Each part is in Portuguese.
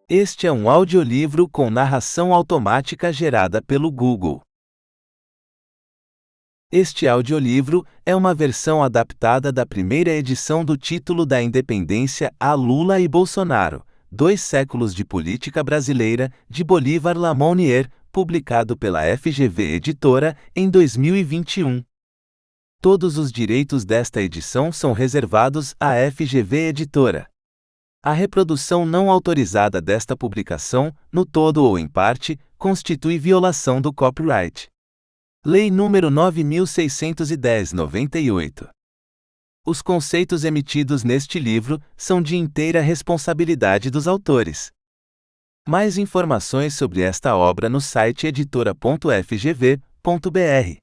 Este é um audiolivro com narração automática gerada pelo Google. Este audiolivro é uma versão adaptada da primeira edição do título da Independência a Lula e Bolsonaro, 2 séculos de política brasileira, de Bolívar Lamonnier, publicado pela FGV Editora, em 2021. Todos os direitos desta edição são reservados à FGV Editora. A reprodução não autorizada desta publicação, no todo ou em parte, constitui violação do copyright. Lei nº 9.610/98. Os conceitos emitidos neste livro são de inteira responsabilidade dos autores. Mais informações sobre esta obra no site editora.fgv.br.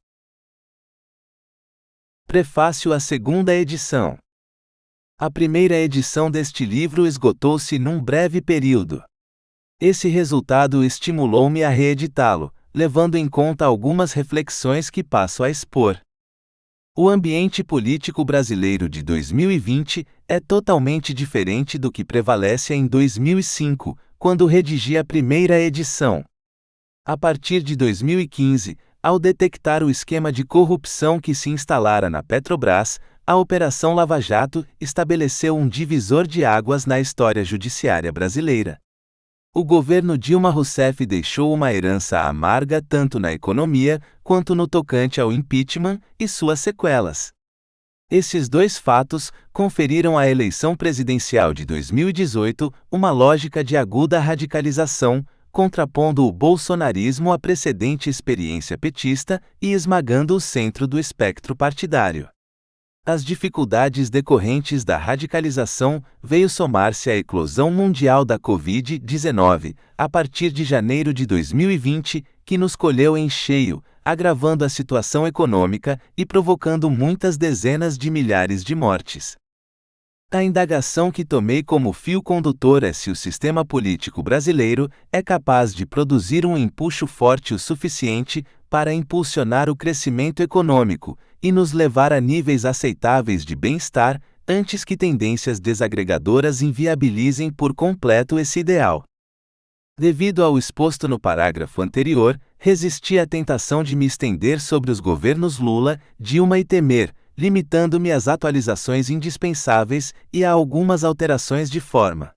Prefácio à segunda edição. A primeira edição deste livro esgotou-se num breve período. Esse resultado estimulou-me a reeditá-lo, levando em conta algumas reflexões que passo a expor. O ambiente político brasileiro de 2020 é totalmente diferente do que prevalece em 2005, quando redigi a primeira edição. A partir de 2015, ao detectar o esquema de corrupção que se instalara na Petrobras, a Operação Lava Jato estabeleceu um divisor de águas na história judiciária brasileira. O governo Dilma Rousseff deixou uma herança amarga tanto na economia quanto no tocante ao impeachment e suas sequelas. Esses 2 fatos conferiram à eleição presidencial de 2018 uma lógica de aguda radicalização, contrapondo o bolsonarismo à precedente experiência petista e esmagando o centro do espectro partidário. As dificuldades decorrentes da radicalização veio somar-se à eclosão mundial da Covid-19, a partir de janeiro de 2020, que nos colheu em cheio, agravando a situação econômica e provocando muitas dezenas de milhares de mortes. A indagação que tomei como fio condutor é se o sistema político brasileiro é capaz de produzir um empuxo forte o suficiente para impulsionar o crescimento econômico e nos levar a níveis aceitáveis de bem-estar, antes que tendências desagregadoras inviabilizem por completo esse ideal. Devido ao exposto no parágrafo anterior, resisti à tentação de me estender sobre os governos Lula, Dilma e Temer, limitando-me às atualizações indispensáveis e a algumas alterações de forma.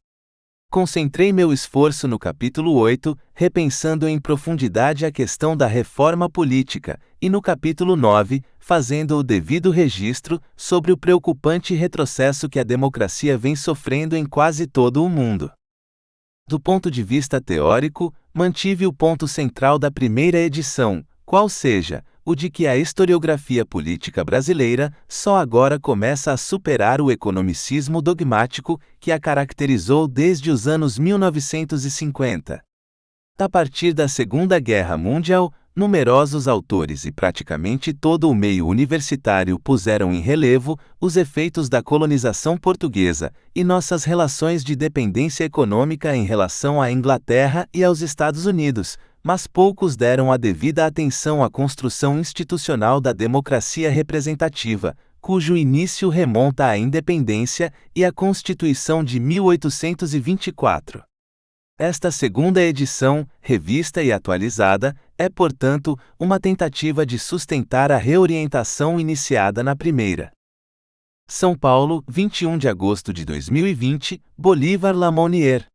Concentrei meu esforço no capítulo 8, repensando em profundidade a questão da reforma política, e no capítulo 9, fazendo o devido registro sobre o preocupante retrocesso que a democracia vem sofrendo em quase todo o mundo. Do ponto de vista teórico, mantive o ponto central da primeira edição, qual seja, o de que a historiografia política brasileira só agora começa a superar o economicismo dogmático que a caracterizou desde os anos 1950. A partir da Segunda Guerra Mundial, numerosos autores e praticamente todo o meio universitário puseram em relevo os efeitos da colonização portuguesa e nossas relações de dependência econômica em relação à Inglaterra e aos Estados Unidos, mas poucos deram a devida atenção à construção institucional da democracia representativa, cujo início remonta à independência e à Constituição de 1824. Esta segunda edição, revista e atualizada, é, portanto, uma tentativa de sustentar a reorientação iniciada na primeira. São Paulo, 21 de agosto de 2020, Bolívar Lamonnier.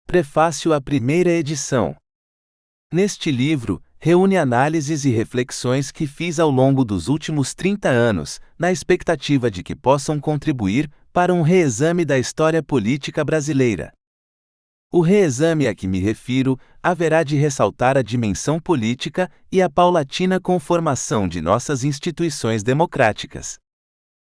Prefácio à primeira edição. Neste livro, reúne análises e reflexões que fiz ao longo dos últimos 30 anos, na expectativa de que possam contribuir para um reexame da história política brasileira. O reexame a que me refiro haverá de ressaltar a dimensão política e a paulatina conformação de nossas instituições democráticas.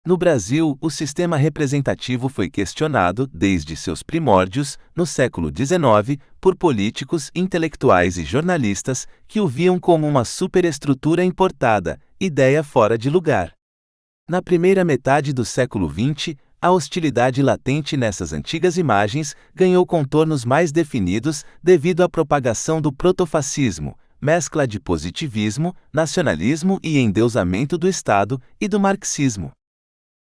No Brasil, o sistema representativo foi questionado, desde seus primórdios, no século XIX, por políticos, intelectuais e jornalistas que o viam como uma superestrutura importada, ideia fora de lugar. Na primeira metade do século XX, a hostilidade latente nessas antigas imagens ganhou contornos mais definidos devido à propagação do protofascismo, mescla de positivismo, nacionalismo e endeusamento do Estado, e do marxismo.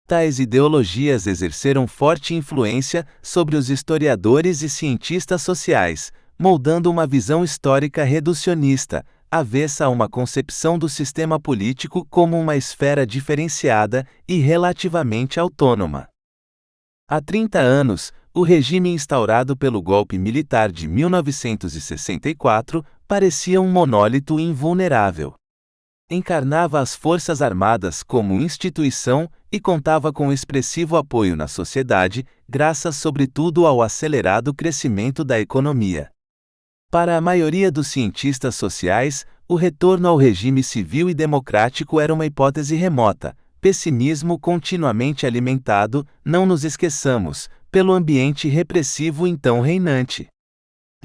Tais ideologias exerceram forte influência sobre os historiadores e cientistas sociais, moldando uma visão histórica reducionista, avessa a uma concepção do sistema político como uma esfera diferenciada e relativamente autônoma. Há 30 anos, o regime instaurado pelo golpe militar de 1964 parecia um monólito invulnerável. Encarnava as Forças Armadas como instituição e contava com expressivo apoio na sociedade, graças sobretudo ao acelerado crescimento da economia. Para a maioria dos cientistas sociais, o retorno ao regime civil e democrático era uma hipótese remota, pessimismo continuamente alimentado, não nos esqueçamos, pelo ambiente repressivo então reinante.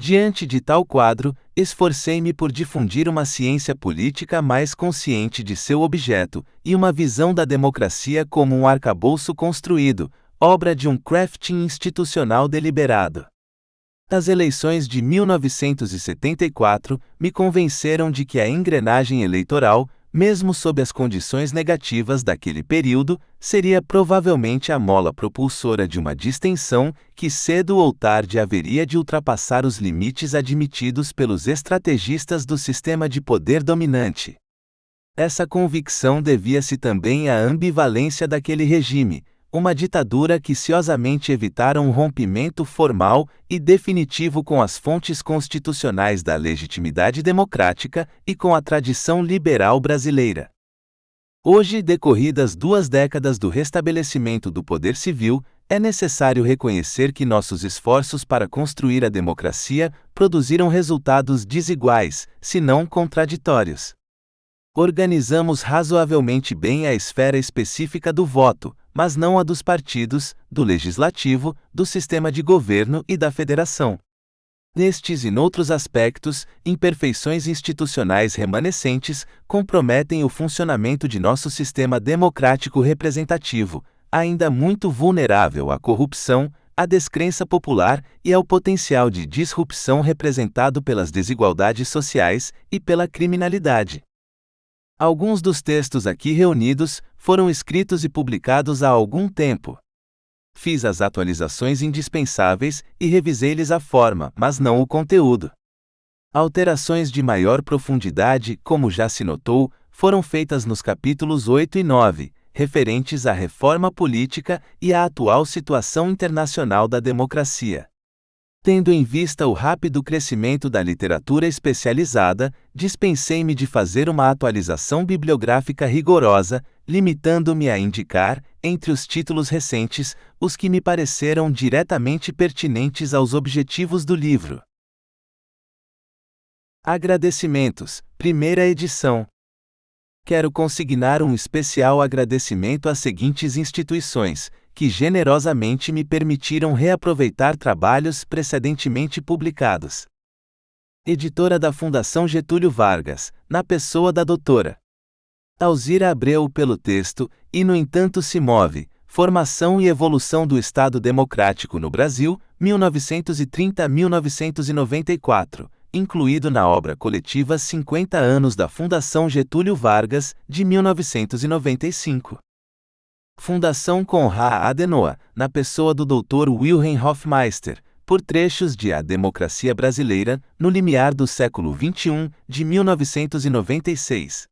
Diante de tal quadro, esforcei-me por difundir uma ciência política mais consciente de seu objeto, e uma visão da democracia como um arcabouço construído, obra de um crafting institucional deliberado. As eleições de 1974 me convenceram de que a engrenagem eleitoral, mesmo sob as condições negativas daquele período, seria provavelmente a mola propulsora de uma distensão que cedo ou tarde haveria de ultrapassar os limites admitidos pelos estrategistas do sistema de poder dominante. Essa convicção devia-se também à ambivalência daquele regime, uma ditadura que ciosamente evitara um rompimento formal e definitivo com as fontes constitucionais da legitimidade democrática e com a tradição liberal brasileira. Hoje, decorridas 2 décadas do restabelecimento do poder civil, é necessário reconhecer que nossos esforços para construir a democracia produziram resultados desiguais, se não contraditórios. Organizamos razoavelmente bem a esfera específica do voto, mas não a dos partidos, do legislativo, do sistema de governo e da federação. Nestes e noutros aspectos, imperfeições institucionais remanescentes comprometem o funcionamento de nosso sistema democrático representativo, ainda muito vulnerável à corrupção, à descrença popular e ao potencial de disrupção representado pelas desigualdades sociais e pela criminalidade. Alguns dos textos aqui reunidos foram escritos e publicados há algum tempo. Fiz as atualizações indispensáveis e revisei-lhes a forma, mas não o conteúdo. Alterações de maior profundidade, como já se notou, foram feitas nos capítulos 8 e 9, referentes à reforma política e à atual situação internacional da democracia. Tendo em vista o rápido crescimento da literatura especializada, dispensei-me de fazer uma atualização bibliográfica rigorosa, limitando-me a indicar, entre os títulos recentes, os que me pareceram diretamente pertinentes aos objetivos do livro. Agradecimentos, primeira edição. Quero consignar um especial agradecimento às seguintes instituições, que generosamente me permitiram reaproveitar trabalhos precedentemente publicados. Editora da Fundação Getúlio Vargas, na pessoa da Dra. Alzira Abreu pelo texto, e no entanto se move, Formação e Evolução do Estado Democrático no Brasil, 1930-1994, incluído na obra coletiva 50 anos da Fundação Getúlio Vargas, de 1995. Fundação Konrad Adenauer, na pessoa do Dr. Wilhelm Hofmeister, por trechos de A Democracia Brasileira, no Limiar do Século XXI, de 1996.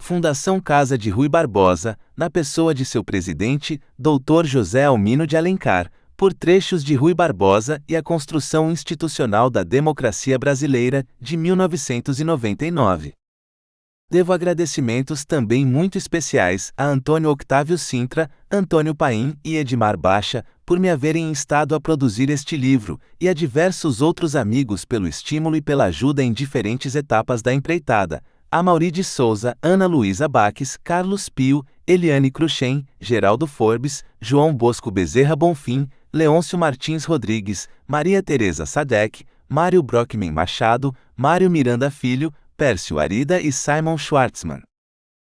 Fundação Casa de Rui Barbosa, na pessoa de seu presidente, Dr. José Almino de Alencar, por trechos de Rui Barbosa e a Construção Institucional da Democracia Brasileira, de 1999. Devo agradecimentos também muito especiais a Antônio Octávio Sintra, Antônio Paim e Edmar Baixa, por me haverem instado a produzir este livro, e a diversos outros amigos pelo estímulo e pela ajuda em diferentes etapas da empreitada, a Mauri de Souza, Ana Luísa Baques, Carlos Pio, Eliane Cruxem, Geraldo Forbes, João Bosco Bezerra Bonfim, Leôncio Martins Rodrigues, Maria Tereza Sadek, Mário Brockman Machado, Mário Miranda Filho, Pércio Arida e Simon Schwartzman.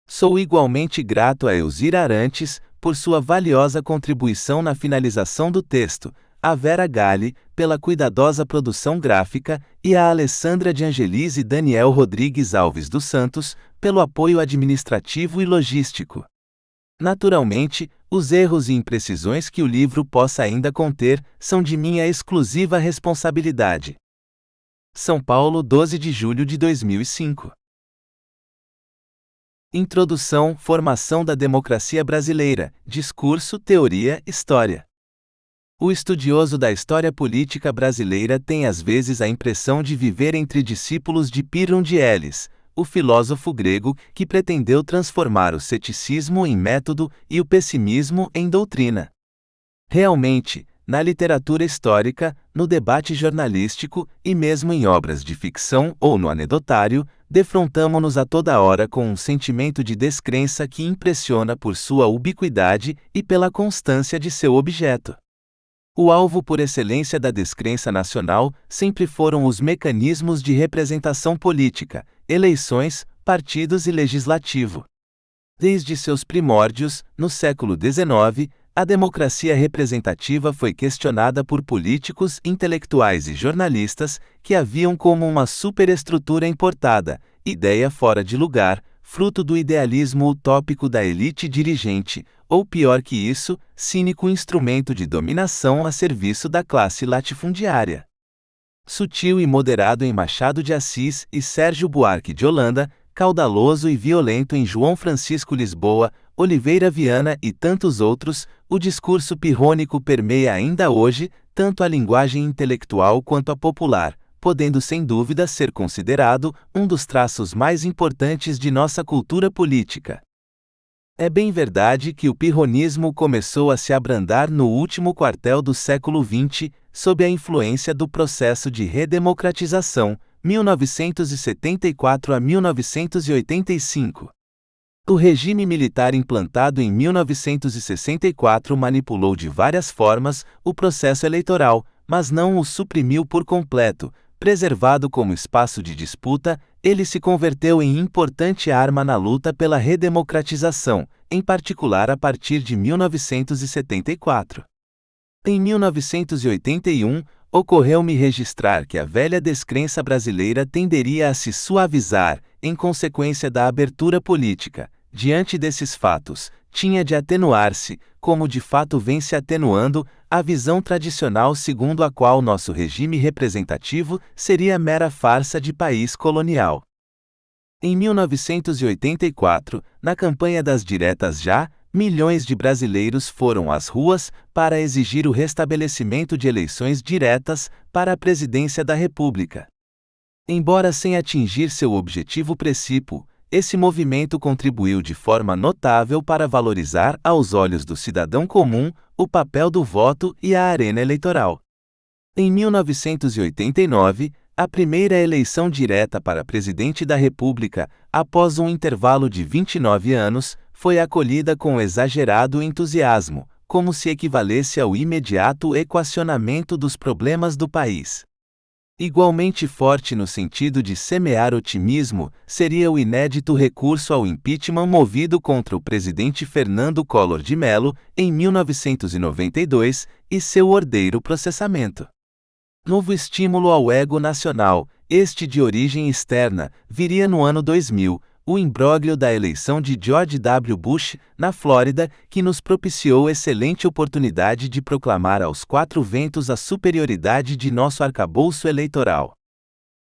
Sou igualmente grato a Elzira Arantes, por sua valiosa contribuição na finalização do texto, a Vera Galli, pela cuidadosa produção gráfica, e a Alessandra de Angelis e Daniel Rodrigues Alves dos Santos, pelo apoio administrativo e logístico. Naturalmente, Os erros e imprecisões que o livro possa ainda conter são de minha exclusiva responsabilidade. São Paulo, 12 de julho de 2005. Introdução, Formação da Democracia Brasileira, Discurso, Teoria, História. O estudioso da história política brasileira tem às vezes a impressão de viver entre discípulos de Pyrrhon de Elis, o filósofo grego que pretendeu transformar o ceticismo em método e o pessimismo em doutrina. Realmente, na literatura histórica, no debate jornalístico e mesmo em obras de ficção ou no anedotário, defrontamo-nos a toda hora com um sentimento de descrença que impressiona por sua ubiquidade e pela constância de seu objeto. O alvo por excelência da descrença nacional sempre foram os mecanismos de representação política, eleições, partidos e legislativo. Desde seus primórdios, no século XIX, a democracia representativa foi questionada por políticos, intelectuais e jornalistas que a viam como uma superestrutura importada, ideia fora de lugar, fruto do idealismo utópico da elite dirigente, ou pior que isso, cínico instrumento de dominação a serviço da classe latifundiária. Sutil e moderado em Machado de Assis e Sérgio Buarque de Holanda, caudaloso e violento em João Francisco Lisboa, Oliveira Viana e tantos outros, o discurso pirrônico permeia ainda hoje tanto a linguagem intelectual quanto a popular, podendo sem dúvida ser considerado um dos traços mais importantes de nossa cultura política. É bem verdade que o pirronismo começou a se abrandar no último quartel do século XX, sob a influência do processo de redemocratização, 1974 a 1985. O regime militar implantado em 1964 manipulou de várias formas o processo eleitoral, mas não o suprimiu por completo. Preservado como espaço de disputa, ele se converteu em importante arma na luta pela redemocratização, em particular a partir de 1974. Em 1981, ocorreu-me registrar que a velha descrença brasileira tenderia a se suavizar, em consequência da abertura política. Diante desses fatos, tinha de atenuar-se, como de fato vem se atenuando, a visão tradicional segundo a qual nosso regime representativo seria mera farsa de país colonial. Em 1984, na campanha das diretas já, milhões de brasileiros foram às ruas para exigir o restabelecimento de eleições diretas para a presidência da República. Embora sem atingir seu objetivo precípuo, esse movimento contribuiu de forma notável para valorizar, aos olhos do cidadão comum, o papel do voto e a arena eleitoral. Em 1989, a primeira eleição direta para presidente da República, após um intervalo de 29 anos, foi acolhida com exagerado entusiasmo, como se equivalesse ao imediato equacionamento dos problemas do país. Igualmente forte no sentido de semear otimismo, seria o inédito recurso ao impeachment movido contra o presidente Fernando Collor de Mello, em 1992, e seu ordeiro processamento. Novo estímulo ao ego nacional, este de origem externa, viria no ano 2000, o imbróglio da eleição de George W. Bush, na Flórida, que nos propiciou excelente oportunidade de proclamar aos quatro ventos a superioridade de nosso arcabouço eleitoral.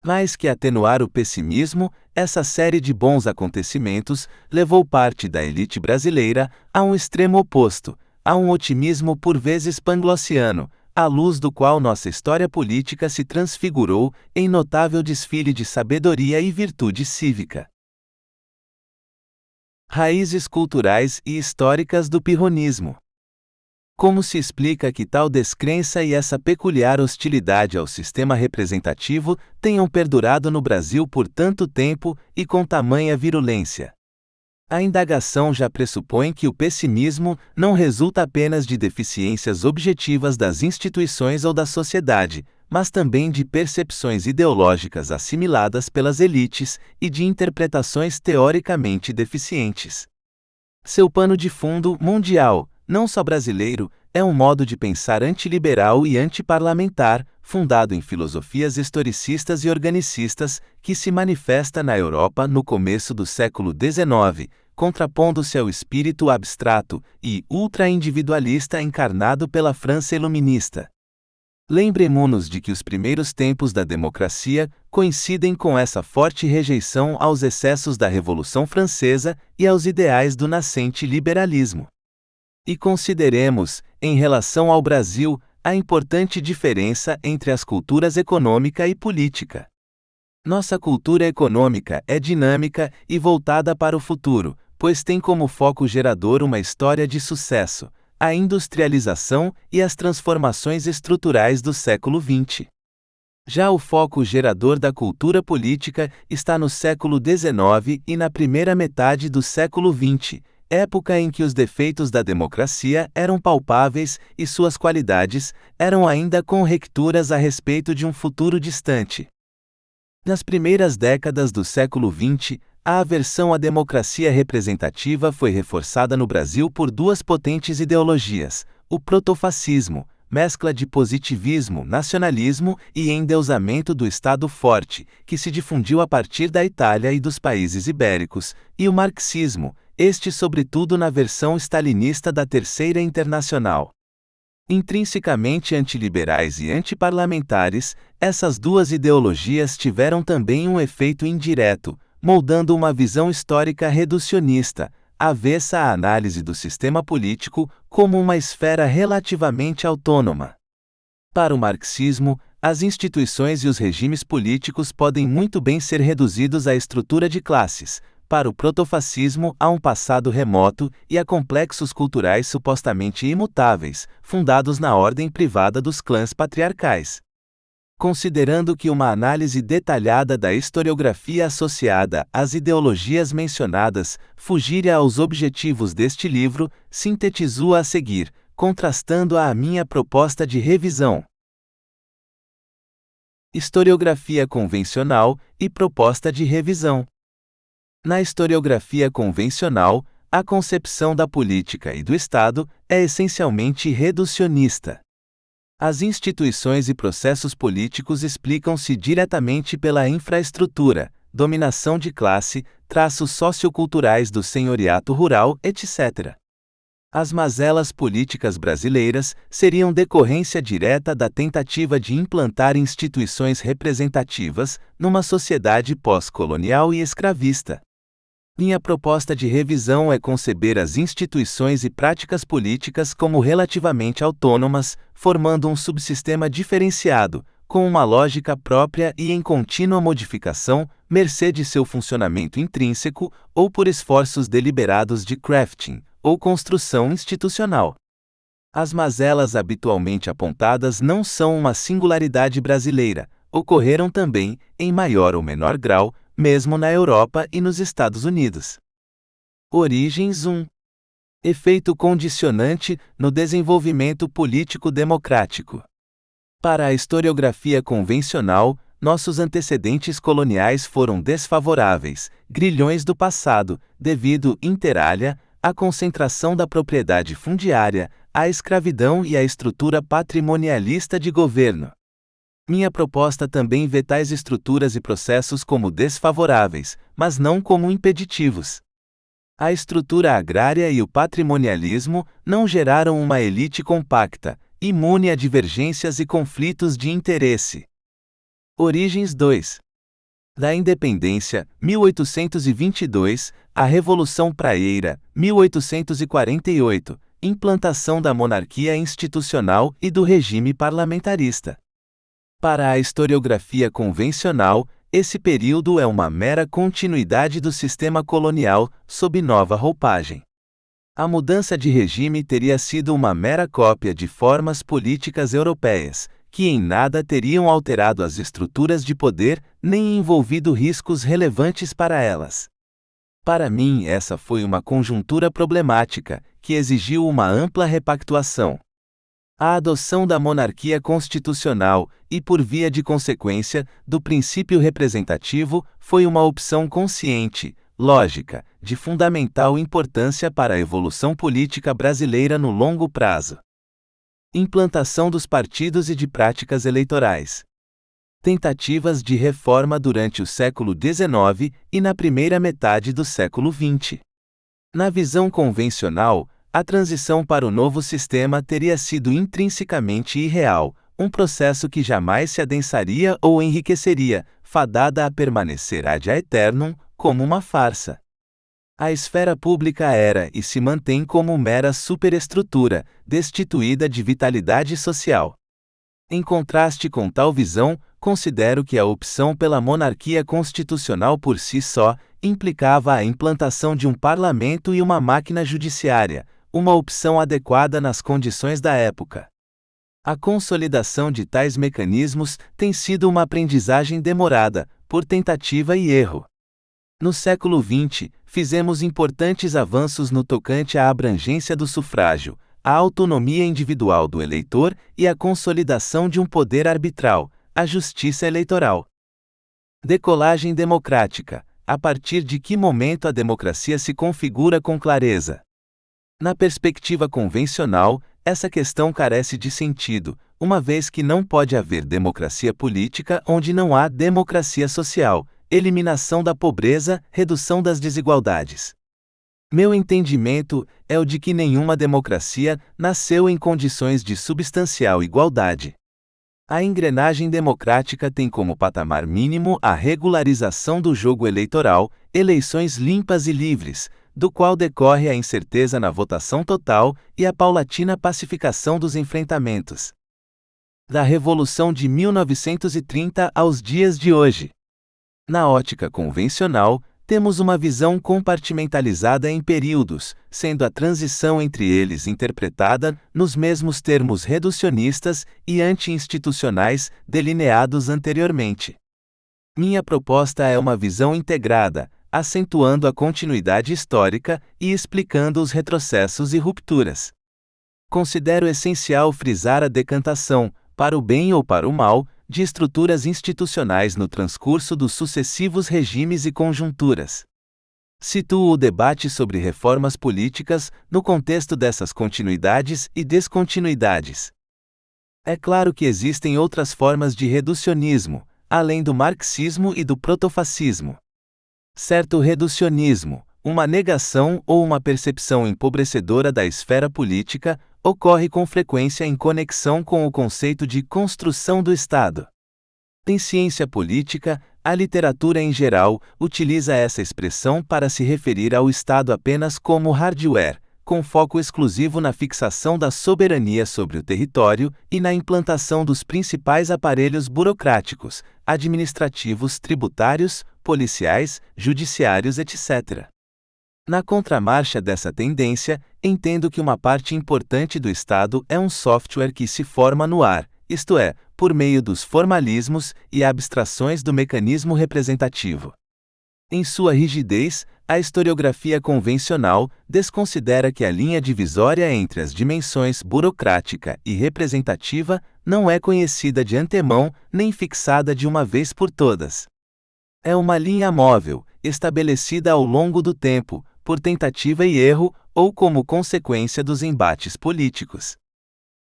Mais que atenuar o pessimismo, essa série de bons acontecimentos levou parte da elite brasileira a um extremo oposto, a um otimismo por vezes panglossiano, à luz do qual nossa história política se transfigurou em notável desfile de sabedoria e virtude cívica. Raízes culturais e históricas do pirronismo. Como se explica que tal descrença e essa peculiar hostilidade ao sistema representativo tenham perdurado no Brasil por tanto tempo e com tamanha virulência? A indagação já pressupõe que o pessimismo não resulta apenas de deficiências objetivas das instituições ou da sociedade, mas também de percepções ideológicas assimiladas pelas elites e de interpretações teoricamente deficientes. Seu pano de fundo mundial, não só brasileiro, é um modo de pensar antiliberal e antiparlamentar, fundado em filosofias historicistas e organicistas, que se manifesta na Europa no começo do século XIX, contrapondo-se ao espírito abstrato e ultra-individualista encarnado pela França iluminista. Lembremo-nos de que os primeiros tempos da democracia coincidem com essa forte rejeição aos excessos da Revolução Francesa e aos ideais do nascente liberalismo. E consideremos, em relação ao Brasil, a importante diferença entre as culturas econômica e política. Nossa cultura econômica é dinâmica e voltada para o futuro, pois tem como foco gerador uma história de sucesso, a industrialização e as transformações estruturais do século XX. Já o foco gerador da cultura política está no século XIX e na primeira metade do século XX, época em que os defeitos da democracia eram palpáveis e suas qualidades eram ainda conjecturas a respeito de um futuro distante. Nas primeiras décadas do século XX, a aversão à democracia representativa foi reforçada no Brasil por duas potentes ideologias: o protofascismo, mescla de positivismo, nacionalismo e endeusamento do Estado forte, que se difundiu a partir da Itália e dos países ibéricos, e o marxismo, este sobretudo na versão stalinista da Terceira Internacional. Intrinsecamente antiliberais e antiparlamentares, essas duas ideologias tiveram também um efeito indireto, moldando uma visão histórica reducionista, avessa à análise do sistema político como uma esfera relativamente autônoma. Para o marxismo, as instituições e os regimes políticos podem muito bem ser reduzidos à estrutura de classes. Para o protofascismo, há um passado remoto e a complexos culturais supostamente imutáveis, fundados na ordem privada dos clãs patriarcais. Considerando que uma análise detalhada da historiografia associada às ideologias mencionadas fugiria aos objetivos deste livro, sintetizo-a a seguir, contrastando-a à minha proposta de revisão. Historiografia convencional e proposta de revisão. Na historiografia convencional, a concepção da política e do Estado é essencialmente reducionista. As instituições e processos políticos explicam-se diretamente pela infraestrutura, dominação de classe, traços socioculturais do senhoriato rural, etc. As mazelas políticas brasileiras seriam decorrência direta da tentativa de implantar instituições representativas numa sociedade pós-colonial e escravista. Minha proposta de revisão é conceber as instituições e práticas políticas como relativamente autônomas, formando um subsistema diferenciado, com uma lógica própria e em contínua modificação, mercê de seu funcionamento intrínseco, ou por esforços deliberados de crafting, ou construção institucional. As mazelas habitualmente apontadas não são uma singularidade brasileira, ocorreram também, em maior ou menor grau, mesmo na Europa e nos Estados Unidos. Origens 1. Efeito condicionante no desenvolvimento político-democrático. Para a historiografia convencional, nossos antecedentes coloniais foram desfavoráveis, grilhões do passado, devido, inter alia, à concentração da propriedade fundiária, à escravidão e à estrutura patrimonialista de governo. Minha proposta também vê tais estruturas e processos como desfavoráveis, mas não como impeditivos. A estrutura agrária e o patrimonialismo não geraram uma elite compacta, imune a divergências e conflitos de interesse. Origens 2. Da independência, 1822, à Revolução Praieira, 1848, implantação da monarquia institucional e do regime parlamentarista. Para a historiografia convencional, esse período é uma mera continuidade do sistema colonial, sob nova roupagem. A mudança de regime teria sido uma mera cópia de formas políticas europeias, que em nada teriam alterado as estruturas de poder, nem envolvido riscos relevantes para elas. Para mim, essa foi uma conjuntura problemática, que exigiu uma ampla repactuação. A adoção da monarquia constitucional e, por via de consequência, do princípio representativo, foi uma opção consciente, lógica, de fundamental importância para a evolução política brasileira no longo prazo. Implantação dos partidos e de práticas eleitorais. Tentativas de reforma durante o século XIX e na primeira metade do século XX. Na visão convencional, a transição para o novo sistema teria sido intrinsecamente irreal, um processo que jamais se adensaria ou enriqueceria, fadada a permanecer ad aeternum, como uma farsa. A esfera pública era e se mantém como mera superestrutura, destituída de vitalidade social. Em contraste com tal visão, considero que a opção pela monarquia constitucional por si só implicava a implantação de um parlamento e uma máquina judiciária, uma opção adequada nas condições da época. A consolidação de tais mecanismos tem sido uma aprendizagem demorada, por tentativa e erro. No século XX, fizemos importantes avanços no tocante à abrangência do sufrágio, a autonomia individual do eleitor e a consolidação de um poder arbitral, a justiça eleitoral. Decolagem democrática. A partir de que momento a democracia se configura com clareza? Na perspectiva convencional, essa questão carece de sentido, uma vez que não pode haver democracia política onde não há democracia social, eliminação da pobreza, redução das desigualdades. Meu entendimento é o de que nenhuma democracia nasceu em condições de substancial igualdade. A engrenagem democrática tem como patamar mínimo a regularização do jogo eleitoral, eleições limpas e livres, do qual decorre a incerteza na votação total e a paulatina pacificação dos enfrentamentos. Da Revolução de 1930 aos dias de hoje. Na ótica convencional, temos uma visão compartimentalizada em períodos, sendo a transição entre eles interpretada nos mesmos termos reducionistas e anti-institucionais delineados anteriormente. Minha proposta é uma visão integrada, acentuando a continuidade histórica e explicando os retrocessos e rupturas. Considero essencial frisar a decantação, para o bem ou para o mal, de estruturas institucionais no transcurso dos sucessivos regimes e conjunturas. Situo o debate sobre reformas políticas no contexto dessas continuidades e descontinuidades. É claro que existem outras formas de reducionismo, além do marxismo e do protofascismo. Certo reducionismo, uma negação ou uma percepção empobrecedora da esfera política, ocorre com frequência em conexão com o conceito de construção do Estado. Em ciência política, a literatura em geral utiliza essa expressão para se referir ao Estado apenas como hardware, com foco exclusivo na fixação da soberania sobre o território e na implantação dos principais aparelhos burocráticos, administrativos, tributários, policiais, judiciários, etc. Na contramarcha dessa tendência, entendo que uma parte importante do Estado é um software que se forma no ar, isto é, por meio dos formalismos e abstrações do mecanismo representativo. Em sua rigidez, a historiografia convencional desconsidera que a linha divisória entre as dimensões burocrática e representativa não é conhecida de antemão nem fixada de uma vez por todas. É uma linha móvel, estabelecida ao longo do tempo, por tentativa e erro, ou como consequência dos embates políticos.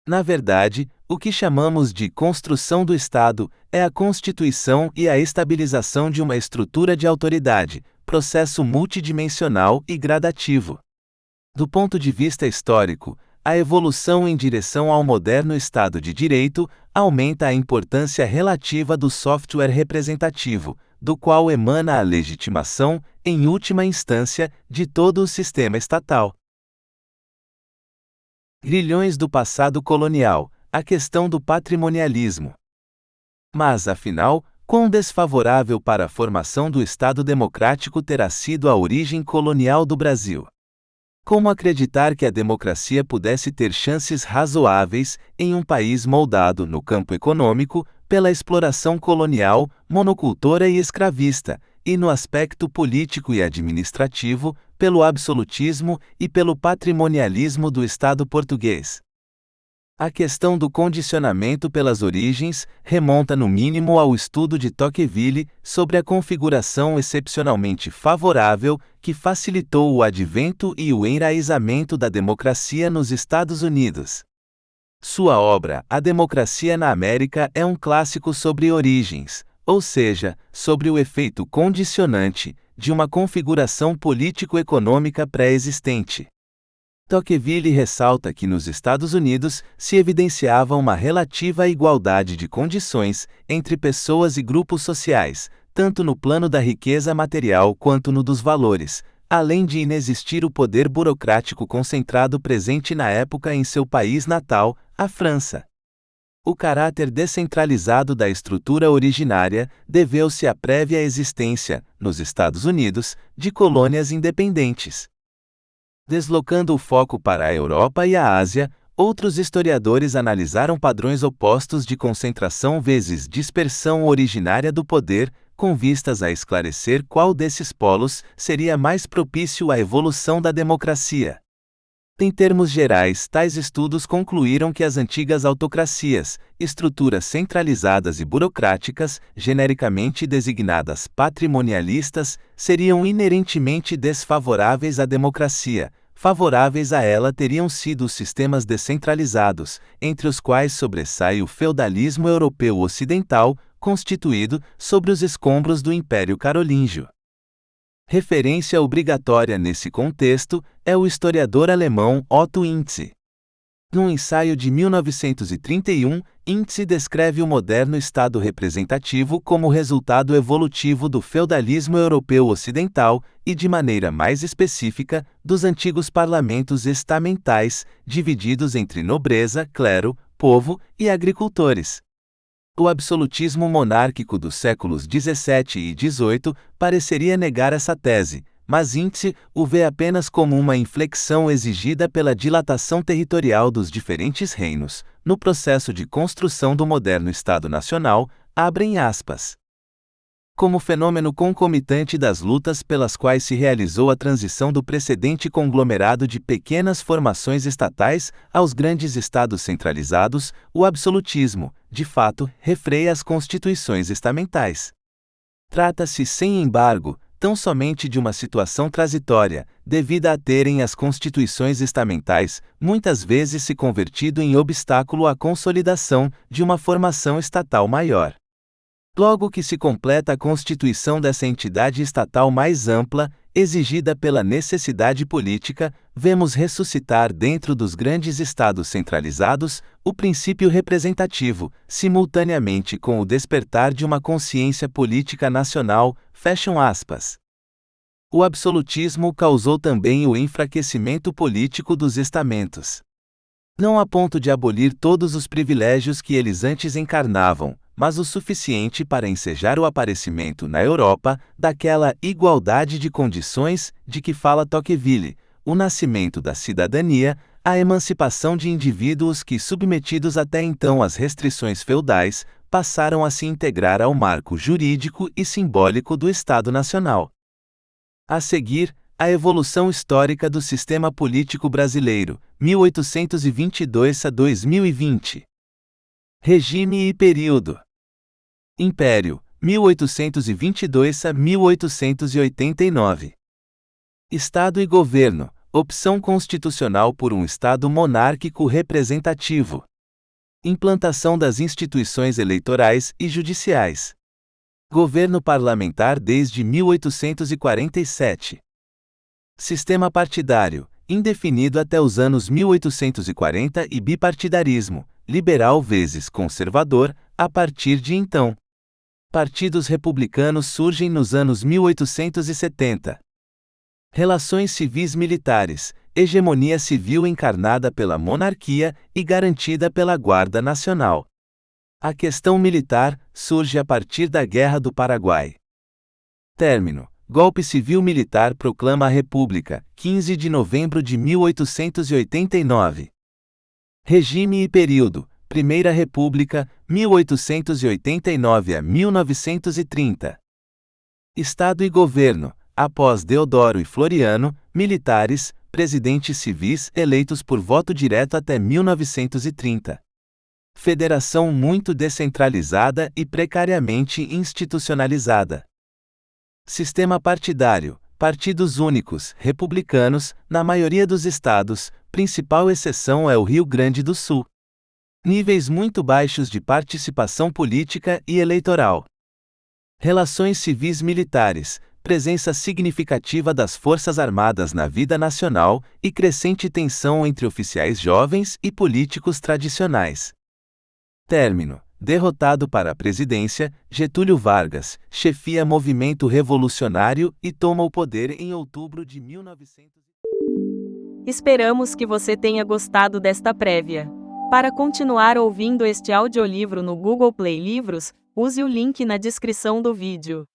Na verdade, o que chamamos de construção do Estado é a constituição e a estabilização de uma estrutura de autoridade, processo multidimensional e gradativo. Do ponto de vista histórico, a evolução em direção ao moderno Estado de Direito aumenta a importância relativa do software representativo, do qual emana a legitimação, em última instância, de todo o sistema estatal. Grilhões do passado colonial, a questão do patrimonialismo. Mas, afinal, quão desfavorável para a formação do Estado democrático terá sido a origem colonial do Brasil? Como acreditar que a democracia pudesse ter chances razoáveis em um país moldado no campo econômico pela exploração colonial, monocultora e escravista, e no aspecto político e administrativo, pelo absolutismo e pelo patrimonialismo do Estado português? A questão do condicionamento pelas origens remonta no mínimo ao estudo de Tocqueville sobre a configuração excepcionalmente favorável que facilitou o advento e o enraizamento da democracia nos Estados Unidos. Sua obra, A Democracia na América, é um clássico sobre origens, ou seja, sobre o efeito condicionante, de uma configuração político-econômica pré-existente. Tocqueville ressalta que nos Estados Unidos se evidenciava uma relativa igualdade de condições entre pessoas e grupos sociais, tanto no plano da riqueza material quanto no dos valores, além de inexistir o poder burocrático concentrado presente na época em seu país natal, a França. O caráter descentralizado da estrutura originária deveu-se à prévia existência, nos Estados Unidos, de colônias independentes. Deslocando o foco para a Europa e a Ásia, outros historiadores analisaram padrões opostos de concentração vezes dispersão originária do poder, com vistas a esclarecer qual desses polos seria mais propício à evolução da democracia. Em termos gerais, tais estudos concluíram que as antigas autocracias, estruturas centralizadas e burocráticas, genericamente designadas patrimonialistas, seriam inerentemente desfavoráveis à democracia. Favoráveis a ela teriam sido os sistemas descentralizados, entre os quais sobressai o feudalismo europeu ocidental, constituído sobre os escombros do Império Carolíngio. Referência obrigatória nesse contexto é o historiador alemão Otto Intze. Num ensaio de 1931, Intze descreve o moderno Estado representativo como resultado evolutivo do feudalismo europeu ocidental e, de maneira mais específica, dos antigos parlamentos estamentais, divididos entre nobreza, clero, povo e agricultores. O absolutismo monárquico dos séculos XVII e XVIII pareceria negar essa tese, mas Intze o vê apenas como uma inflexão exigida pela dilatação territorial dos diferentes reinos, no processo de construção do moderno Estado Nacional, abrem aspas. Como fenômeno concomitante das lutas pelas quais se realizou a transição do precedente conglomerado de pequenas formações estatais aos grandes estados centralizados, o absolutismo, de fato, refreia as constituições estamentais. Trata-se, sem embargo, tão somente de uma situação transitória, devida a terem as constituições estamentais, muitas vezes se convertido em obstáculo à consolidação de uma formação estatal maior. Logo que se completa a constituição dessa entidade estatal mais ampla, exigida pela necessidade política, vemos ressuscitar dentro dos grandes estados centralizados o princípio representativo, simultaneamente com o despertar de uma consciência política nacional. Fecham aspas. O absolutismo causou também o enfraquecimento político dos estamentos. Não a ponto de abolir todos os privilégios que eles antes encarnavam, mas o suficiente para ensejar o aparecimento na Europa daquela igualdade de condições de que fala Tocqueville, o nascimento da cidadania, a emancipação de indivíduos que, submetidos até então às restrições feudais, passaram a se integrar ao marco jurídico e simbólico do Estado Nacional. A seguir, a evolução histórica do sistema político brasileiro, 1822 a 2020. Regime e período. Império, 1822 a 1889. Estado e governo, opção constitucional por um Estado monárquico representativo. Implantação das instituições eleitorais e judiciais. Governo parlamentar desde 1847. Sistema partidário, indefinido até os anos 1840 e bipartidarismo, liberal vezes conservador, a partir de então. Partidos republicanos surgem nos anos 1870. Relações civis militares, hegemonia civil encarnada pela monarquia e garantida pela Guarda Nacional. A questão militar surge a partir da Guerra do Paraguai. Término. Golpe civil-militar proclama a República, 15 de novembro de 1889. Regime e período. Primeira República, 1889 a 1930. Estado e governo. Após Deodoro e Floriano, militares, presidentes civis eleitos por voto direto até 1930. Federação muito descentralizada e precariamente institucionalizada. Sistema partidário. Partidos únicos, republicanos, na maioria dos estados, principal exceção é o Rio Grande do Sul. Níveis muito baixos de participação política e eleitoral. Relações civis militares. presença significativa das Forças Armadas na vida nacional e crescente tensão entre oficiais jovens e políticos tradicionais. Término. Derrotado para a presidência, Getúlio Vargas chefia movimento revolucionário e toma o poder em outubro de 1900. Esperamos que você tenha gostado desta prévia. Para continuar ouvindo este audiolivro no Google Play Livros, use o link na descrição do vídeo.